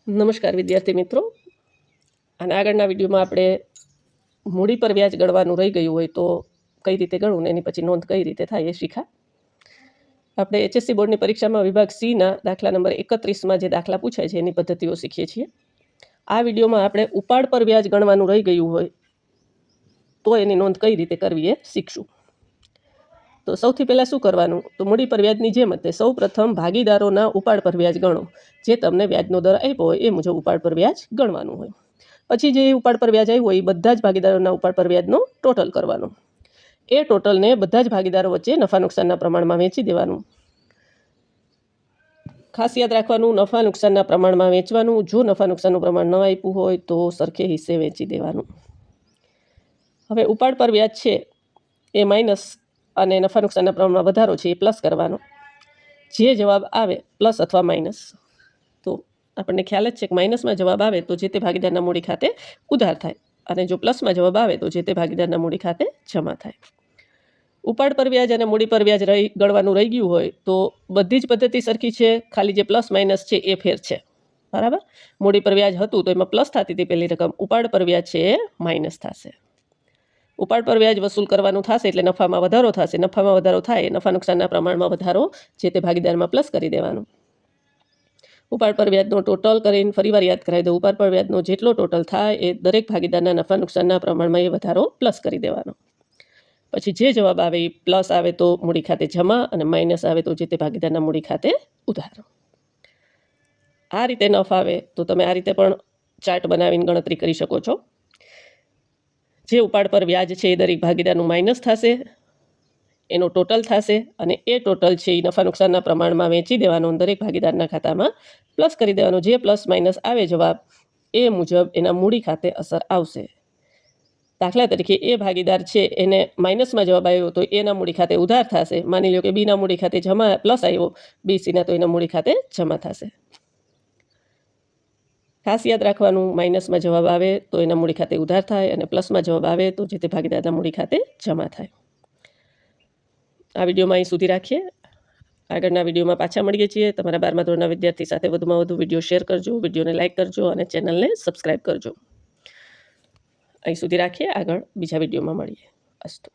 નમસ્કાર વિદ્યાર્થી મિત્રો, અને આગળના વિડીયોમાં આપણે મૂડી પર વ્યાજ ગણવાનું રહી ગયું હોય તો કઈ રીતે ગણવું ને એની પછી નોંધ કઈ રીતે થાય એ શીખા. આપણે HSC બોર્ડની પરીક્ષામાં વિભાગ C-ના દાખલા નંબર 31માં જે દાખલા પૂછાય છે એની પદ્ધતિઓ શીખીએ છીએ. આ વિડીયોમાં આપણે ઉપાડ પર વ્યાજ ગણવાનું રહી ગયું હોય તો એની નોંધ કઈ રીતે કરવી એ શીખશું. તો સૌથી પહેલાં શું કરવાનું, તો મૂડી પર વ્યાજની જેમ જ સૌ પ્રથમ ભાગીદારોના ઉપાડ પર વ્યાજ ગણો. જે તમને વ્યાજનો દર આપ્યો હોય એ મુજબ ઉપાડ પર વ્યાજ ગણવાનું હોય. પછી જે ઉપાડ પર વ્યાજ આવ્યું હોય એ બધા જ ભાગીદારોના ઉપાડ પર વ્યાજનો ટોટલ કરવાનો. એ ટોટલને બધા જ ભાગીદારો વચ્ચે નફા નુકસાનના પ્રમાણમાં વેચી દેવાનું. ખાસ યાદ રાખવાનું, નફા નુકસાનના પ્રમાણમાં વેચવાનું. જો નફા નુકસાનનું પ્રમાણ ન આપ્યું હોય તો સરખે હિસ્સે વેચી દેવાનું. હવે ઉપાડ પર વ્યાજ છે એ માઇનસ અને નફા નુકસાનના પ્રમાણમાં વધારો છે એ પ્લસ કરવાનો. જે જવાબ આવે પ્લસ અથવા માઇનસ, તો આપણને ખ્યાલ જ છે કે માઇનસમાં જવાબ આવે તો જે તે ભાગીદારના મૂડી ખાતે ઉધાર થાય, અને જો પ્લસમાં જવાબ આવે તો જે તે ભાગીદારના મૂડી ખાતે જમા થાય. ઉપાડ પર વ્યાજ અને મૂડી પર વ્યાજ ગણવાનું રહી ગયું હોય તો બધી જ પદ્ધતિ સરખી છે, ખાલી જે પ્લસ માઇનસ છે એ ફેર છે. બરાબર, મૂડી પર વ્યાજ હતું તો એમાં પ્લસ થતી હતી પહેલી રકમ, ઉપાડ પર વ્યાજ છે એ માઇનસ થશે. ઉપાડ પર વ્યાજ વસૂલ કરવાનું થશે એટલે નફામાં વધારો થશે. નફામાં વધારો થાય, નફા નુકસાનના પ્રમાણમાં વધારો જે તે ભાગીદારમાં પ્લસ કરી દેવાનું. ઉપાડ પર વ્યાજનો ટોટલ કરીને ફરીવાર યાદ કરાવી દો. ઉપાડ પર વ્યાજનો જેટલો ટોટલ થાય એ દરેક ભાગીદારના નફા નુકસાનના પ્રમાણમાં એ વધારો પ્લસ કરી દેવાનો. પછી જે જવાબ આવે એ પ્લસ આવે તો મૂડી ખાતે જમા, અને માઇનસ આવે તો જે તે ભાગીદારના મૂડી ખાતે ઉધાર. આ રીતે ન ફાવે તો તમે આ રીતે પણ ચાર્ટ બનાવીને ગણતરી કરી શકો છો. જે ઉપાડ પર વ્યાજ છે એ દરેક ભાગીદારનું માઇનસ થશે, એનો ટોટલ થશે, અને એ ટોટલ છે એ નફા નુકસાનના પ્રમાણમાં વેચી દેવાનો, દરેક ભાગીદારના ખાતામાં પ્લસ કરી દેવાનો. જે પ્લસ માઇનસ આવે જવાબ એ મુજબ એના મૂડી ખાતે અસર આવશે. દાખલા તરીકે એ ભાગીદાર છે એને માઇનસમાં જવાબ આવ્યો તો એના મૂડી ખાતે ઉધાર થશે. માની લો કે બીના મૂડી ખાતે જમા પ્લસ આવ્યો, BCના તો એના મૂડી ખાતે જમા થશે. ખાસ યાદ રાખવાનું, માઇનસમાં જવાબ આવે તો એના મૂડી ખાતે ઉધાર થાય, અને પ્લસમાં જવાબ આવે તો જે તે ભાગીદારના મૂડી ખાતે જમા થાય. આ વિડીયોમાં અહીં સુધી રાખીએ. આગળના વિડીયોમાં પાછા મળીએ છીએ. તમારા 12મા ધોરણના વિદ્યાર્થી સાથે વધુમાં વધુ વિડીયો શેર કરજો, વિડીયોને લાઇક કરજો અને ચેનલને સબસ્ક્રાઈબ કરજો. અહીં સુધી રાખીએ, આગળ બીજા વિડીયોમાં મળીએ. અસ્તુ.